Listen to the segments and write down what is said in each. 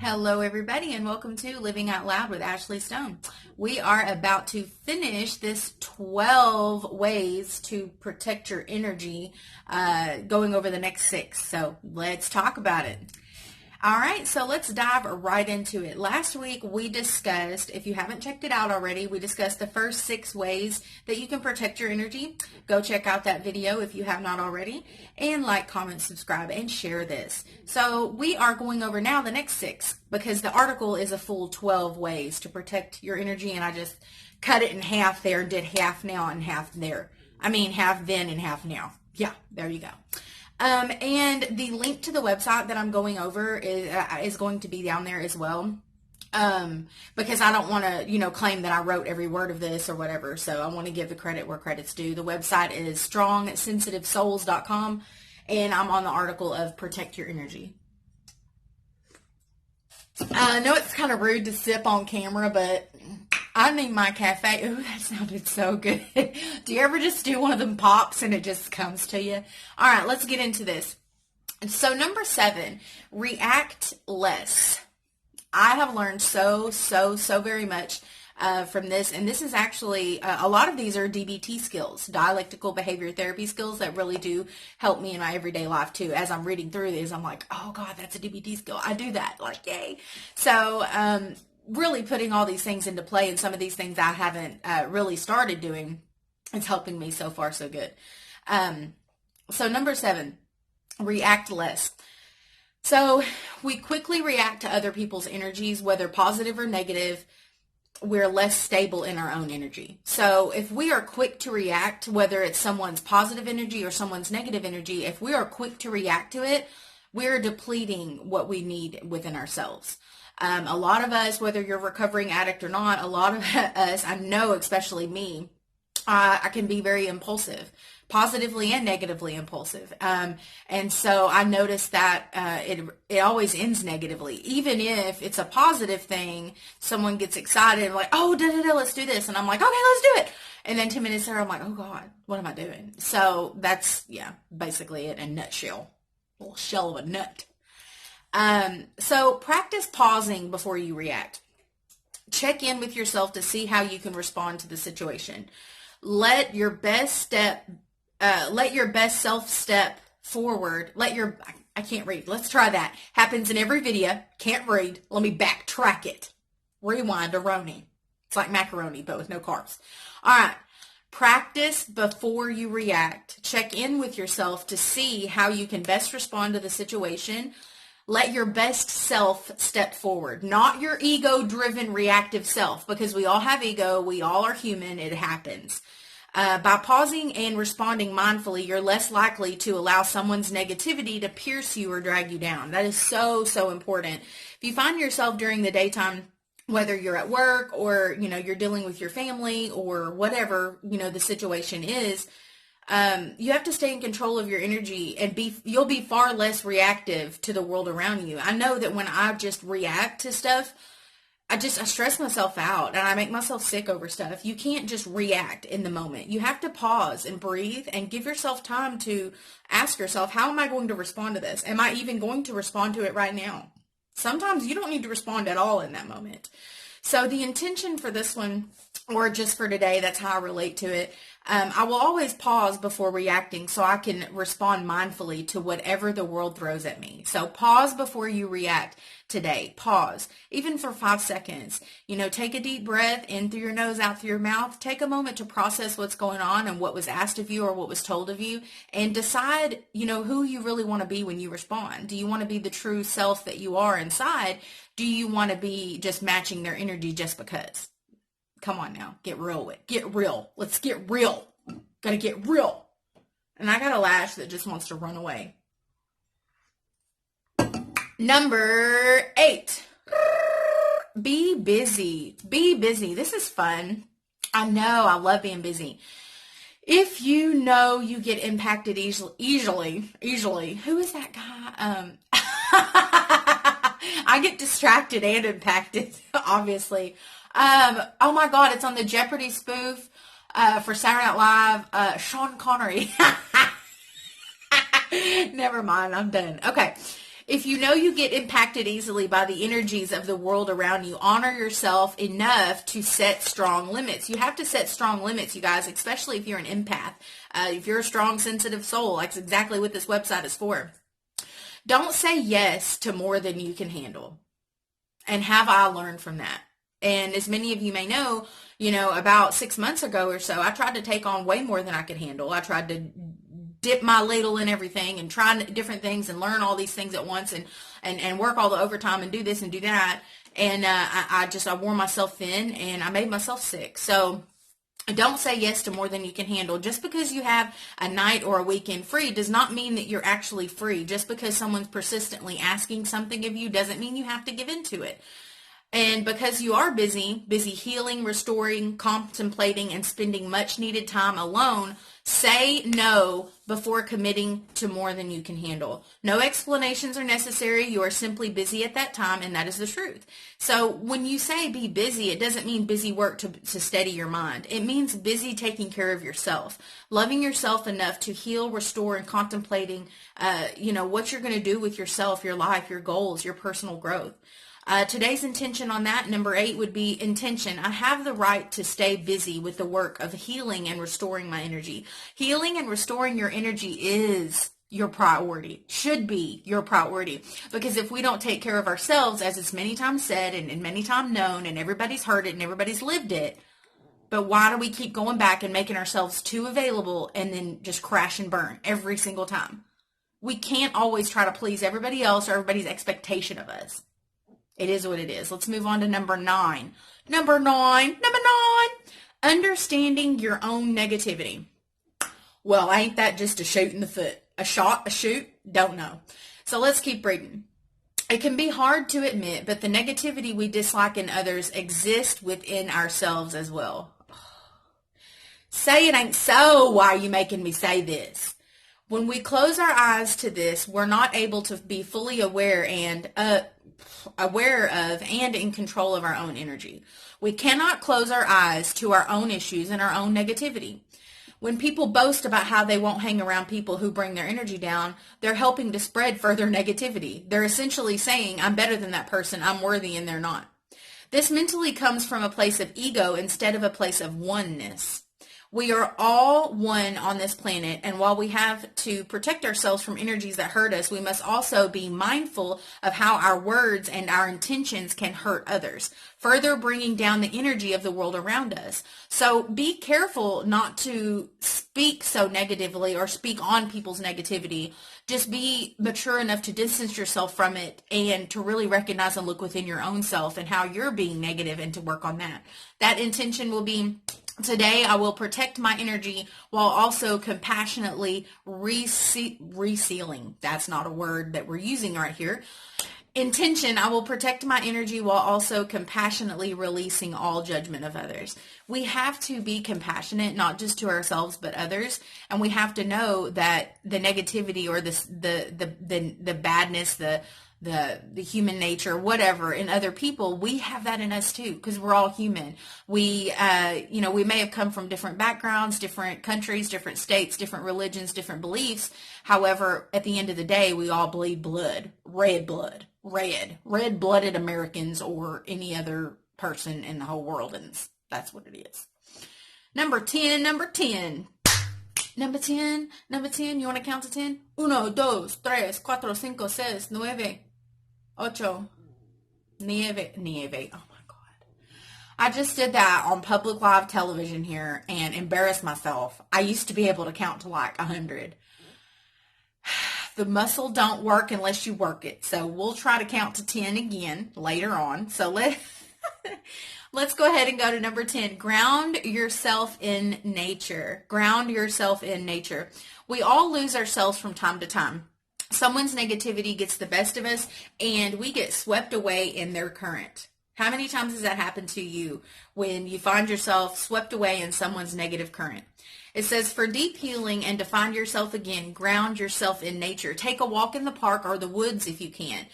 Hello, everybody, and welcome to Living Out Loud with Ashley Stone. We are about to finish this 12 ways to protect your energy, going over the next 6. So let's talk about it. All right, so let's dive right into it. Last week we discussed, if you haven't checked it out already, we discussed the first 6 ways that you can protect your energy. Go check out that video if you have not already, and like, comment, subscribe, and share this. So we are going over now the next 6 because the article is a full 12 ways to protect your energy, and I just cut it in half there, did half now and half there. I mean half then and half now. Yeah, there you go. And the link to the website that I'm going over is going to be down there as well. Because I don't want to, claim that I wrote every word of this or whatever. So I want to give the credit where credit's due. The website is strongsensitiveSouls.com, and I'm on the article of Protect Your Energy. I know it's kind of rude to sip on camera, but I need my cafe. Ooh, that sounded so good. Do you ever just do one of them pops and it just comes to you? All right, let's get into this. So number 7, react less. I have learned so very much from this, and this is actually, a lot of these are DBT skills, dialectical behavior therapy skills that really do help me in my everyday life too. As I'm reading through these, I'm like, oh God, that's a DBT skill. I do that, like, yay. So, really putting all these things into play, and some of these things I haven't really started doing. It's helping me so far, so good. So number 7, react less. So we quickly react to other people's energies, whether positive or negative. We're less stable in our own energy. So if we are quick to react, whether it's someone's positive energy or someone's negative energy, if we are quick to react to it, we're depleting what we need within ourselves. A lot of us, whether you're a recovering addict or not, a lot of us, I know especially me, I can be very impulsive, positively and negatively impulsive. And so I noticed that it always ends negatively. Even if it's a positive thing, someone gets excited and like, oh, let's do this. And I'm like, okay, let's do it. And then 2 minutes later, I'm like, oh God, what am I doing? So that's, basically it in a nutshell. A little shell of a nut. So practice pausing before you react. Check in with yourself to see how you can respond to the situation. Let your best self step forward. I can't read. Let's try that. Happens in every video. Can't read. Let me backtrack it. Rewind -roni. It's like macaroni, but with no carbs. All right. Practice before you react. Check in with yourself to see how you can best respond to the situation. Let your best self step forward, not your ego-driven reactive self, because we all have ego. We all are human. It happens. By pausing and responding mindfully, you're less likely to allow someone's negativity to pierce you or drag you down. That is so important. If you find yourself during the daytime, whether you're at work or, you're dealing with your family or whatever, the situation is, you have to stay in control of your energy and you'll be far less reactive to the world around you. I know that when I just react to stuff, I stress myself out and I make myself sick over stuff. You can't just react in the moment. You have to pause and breathe and give yourself time to ask yourself, how am I going to respond to this? Am I even going to respond to it right now? Sometimes you don't need to respond at all in that moment. So the intention for this one, or just for today, that's how I relate to it. I will always pause before reacting so I can respond mindfully to whatever the world throws at me. So pause before you react today. Pause, even for 5 seconds. Take a deep breath in through your nose, out through your mouth. Take a moment to process what's going on and what was asked of you or what was told of you, and decide, who you really want to be when you respond. Do you want to be the true self that you are inside? Do you want to be just matching their energy just because? Come on now, get real. Let's get real. Gotta get real. And I got a lash that just wants to run away. Number 8, be busy. Be busy. This is fun. I know, I love being busy. If you get impacted easily, who is that guy? I get distracted and impacted, obviously. Oh my God, it's on the Jeopardy spoof for Saturday Night Live, Sean Connery. Never mind, I'm done. Okay. If you know you get impacted easily by the energies of the world around you, honor yourself enough to set strong limits. You have to set strong limits, you guys, especially if you're an empath. If you're a strong, sensitive soul, that's exactly what this website is for. Don't say yes to more than you can handle. And have I learned from that? And as many of you may know, about 6 months ago or so, I tried to take on way more than I could handle. I tried to dip my ladle in everything and try different things and learn all these things at once and work all the overtime and do this and do that. And I wore myself thin and I made myself sick. So don't say yes to more than you can handle. Just because you have a night or a weekend free does not mean that you're actually free. Just because someone's persistently asking something of you doesn't mean you have to give into it. And because you are busy healing, restoring, contemplating, and spending much needed time alone, say no before committing to more than you can handle. No explanations are necessary. You are simply busy at that time, and that is the truth. So when you say be busy, it doesn't mean busy work to steady your mind. It means busy taking care of yourself, loving yourself enough to heal, restore, and contemplating, what you're going to do with yourself, your life, your goals, your personal growth. Today's intention on that, number 8, would be intention. I have the right to stay busy with the work of healing and restoring my energy. Healing and restoring your energy is your priority, should be your priority. Because if we don't take care of ourselves, as it's many times said and many times known, and everybody's heard it and everybody's lived it, but why do we keep going back and making ourselves too available and then just crash and burn every single time? We can't always try to please everybody else or everybody's expectation of us. It is what it is. Let's move on to number 9. Number nine, understanding your own negativity. Well, ain't that just a shoot in the foot? A shot, a shoot? Don't know. So let's keep reading. It can be hard to admit, but the negativity we dislike in others exists within ourselves as well. Say it ain't so. Why are you making me say this? When we close our eyes to this, we're not able to be fully aware of and in control of our own energy. We cannot close our eyes to our own issues and our own negativity. When people boast about how they won't hang around people who bring their energy down, they're helping to spread further negativity. They're essentially saying, I'm better than that person, I'm worthy, and they're not. This mentally comes from a place of ego instead of a place of oneness. We are all one on this planet, and while we have to protect ourselves from energies that hurt us, we must also be mindful of how our words and our intentions can hurt others, further bringing down the energy of the world around us. So be careful not to speak so negatively or speak on people's negativity. Just be mature enough to distance yourself from it and to really recognize and look within your own self and how you're being negative and to work on that. That intention will be, today, I will protect my energy while also compassionately resealing. That's not a word that we're using right here. Intention, I will protect my energy while also compassionately releasing all judgment of others. We have to be compassionate, not just to ourselves, but others. And we have to know that the negativity or the badness, the human nature, whatever, in other people, we have that in us too, because we're all human. We may have come from different backgrounds, different countries, different states, different religions, different beliefs. However, at the end of the day, we all bleed blood, red-blooded Americans or any other person in the whole world. And that's what it is. Number 10. You want to count to 10? 1, 2, 3, 4, 5, 6, 9, 8, nieve. Oh my God. I just did that on public live television here and embarrassed myself. I used to be able to count to like 100. The muscle don't work unless you work it. So we'll try to count to 10 again later on. So let's go ahead and go to number 10. Ground yourself in nature. Ground yourself in nature. We all lose ourselves from time to time. Someone's negativity gets the best of us and we get swept away in their current. How many times has that happened to you when you find yourself swept away in someone's negative current? It says, for deep healing and to find yourself again, ground yourself in nature. Take a walk in the park or the woods if you can.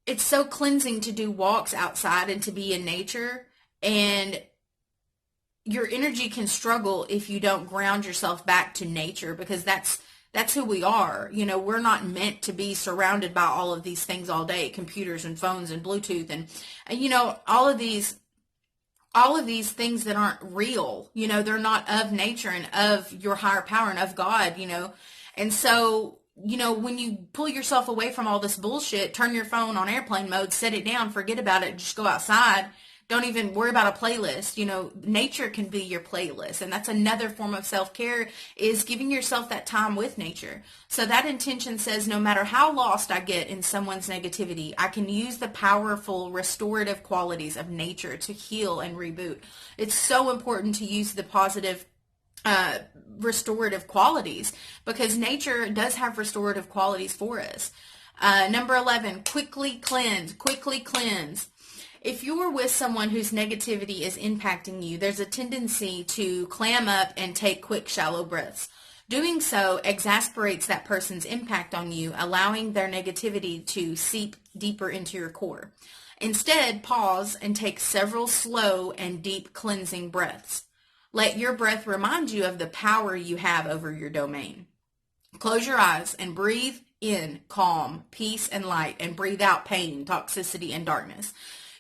It's so cleansing to do walks outside and to be in nature. And your energy can struggle if you don't ground yourself back to nature, because that's That's who we are. You know, we're not meant to be surrounded by all of these things all day, computers and phones and Bluetooth and you know, all of these things that aren't real. You know, they're not of nature and of your higher power and of God, you know. And so, you know, when you pull yourself away from all this bullshit, turn your phone on airplane mode, set it down, forget about it, just go outside. Don't even worry about a playlist. You know, nature can be your playlist. And that's another form of self-care, is giving yourself that time with nature. So that intention says, no matter how lost I get in someone's negativity, I can use the powerful restorative qualities of nature to heal and reboot. It's so important to use the positive restorative qualities, because nature does have restorative qualities for us. Number 11, quickly cleanse. Quickly cleanse. If you're with someone whose negativity is impacting you, there's a tendency to clam up and take quick, shallow breaths. Doing so exasperates that person's impact on you, allowing their negativity to seep deeper into your core. Instead, pause and take several slow and deep cleansing breaths. Let your breath remind you of the power you have over your domain. Close your eyes and breathe in calm, peace, and light, and breathe out pain, toxicity, and darkness.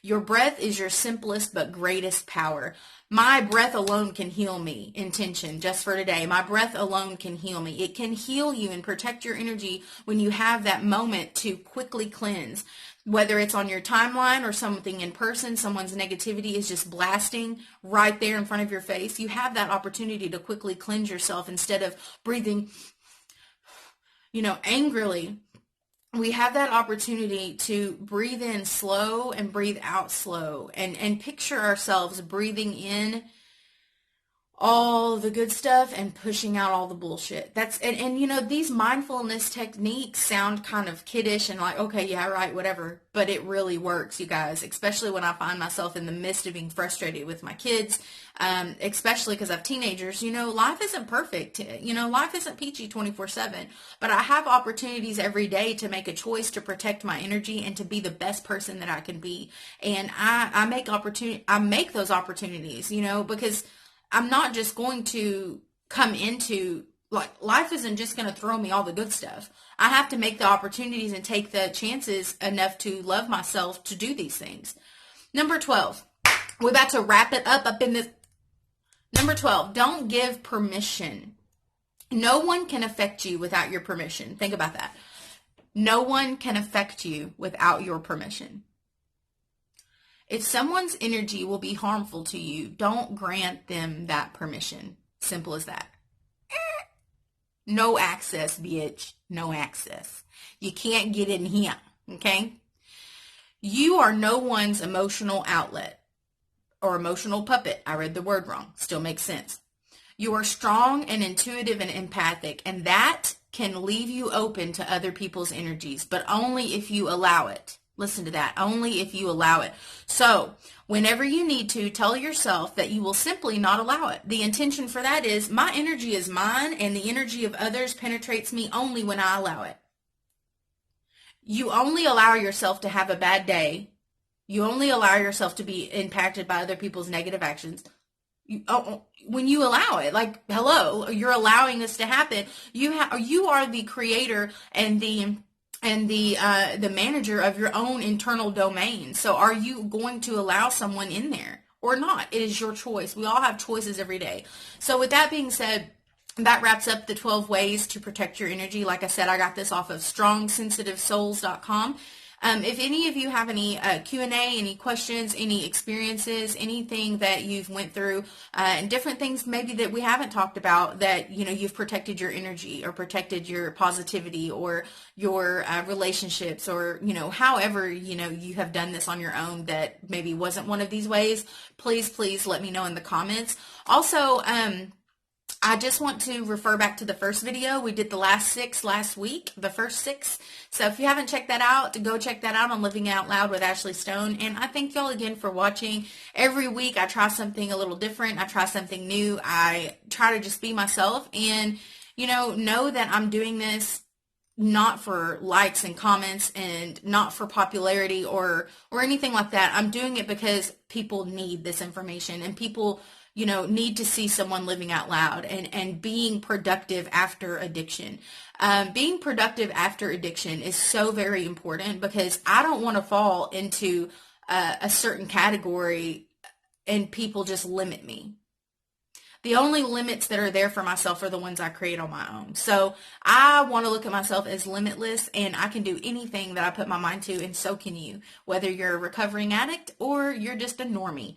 Your breath is your simplest but greatest power. My breath alone can heal me. Intention, just for today. My breath alone can heal me. It can heal you and protect your energy when you have that moment to quickly cleanse. Whether it's on your timeline or something in person, someone's negativity is just blasting right there in front of your face. You have that opportunity to quickly cleanse yourself instead of breathing, you know, angrily. We have that opportunity to breathe in slow and breathe out slow, and picture ourselves breathing in all the good stuff and pushing out all the bullshit. And you know, these mindfulness techniques sound kind of kiddish and like, okay, yeah, right, whatever, but it really works, you guys, especially when I find myself in the midst of being frustrated with my kids, especially because I have teenagers. You know, life isn't perfect. You know, life isn't peachy 24/7, but I have opportunities every day to make a choice to protect my energy and to be the best person that I can be. And I make those opportunities, you know, because I'm not just going to come into, like, life isn't just going to throw me all the good stuff. I have to make the opportunities and take the chances enough to love myself to do these things. Number 12, we're about to wrap it up in this. Number 12, don't give permission. No one can affect you without your permission. Think about that. No one can affect you without your permission. If someone's energy will be harmful to you, don't grant them that permission. Simple as that. No access, bitch. No access. You can't get in here, okay? You are no one's emotional outlet or emotional puppet. I read the word wrong. Still makes sense. You are strong and intuitive and empathic, and that can leave you open to other people's energies, but only if you allow it. Listen to that. Only if you allow it. So whenever you need to, tell yourself that you will simply not allow it. The intention for that is, my energy is mine, and the energy of others penetrates me only when I allow it. You only allow yourself to have a bad day. You only allow yourself to be impacted by other people's negative actions when you allow it. Like, hello, you're allowing this to happen. You are the creator and the manager of your own internal domain. So are you going to allow someone in there or not? It is your choice. We all have choices every day. So with that being said, that wraps up the 12 ways to protect your energy. Like I said, I got this off of StrongSensitiveSouls.com. If any of you have any Q&A, any questions, any experiences, anything that you've went through, and different things maybe that we haven't talked about that, you know, you've protected your energy or protected your positivity or your relationships, or, you know, however, you know, you have done this on your own that maybe wasn't one of these ways, please let me know in the comments. Also, I just want to refer back to the first video. We did the last 6 last week, the first 6. So if you haven't checked that out, go check that out on Living Out Loud with Ashley Stone. And I thank y'all again for watching. Every week I try something a little different. I try something new. I try to just be myself, and, you know that I'm doing this not for likes and comments and not for popularity or anything like that. I'm doing it because people need this information, and people, need to see someone living out loud and being productive after addiction. Being productive after addiction is so very important because I don't want to fall into a certain category and people just limit me. The only limits that are there for myself are the ones I create on my own. So I want to look at myself as limitless, and I can do anything that I put my mind to, and so can you, whether you're a recovering addict or you're just a normie.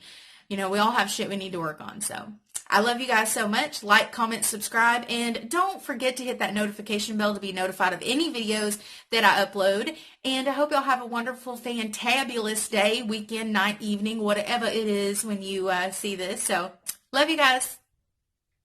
We all have shit we need to work on. So I love you guys so much. Like, comment, subscribe, and don't forget to hit that notification bell to be notified of any videos that I upload. And I hope y'all have a wonderful, fantabulous day, weekend, night, evening, whatever it is when you see this. So love you guys.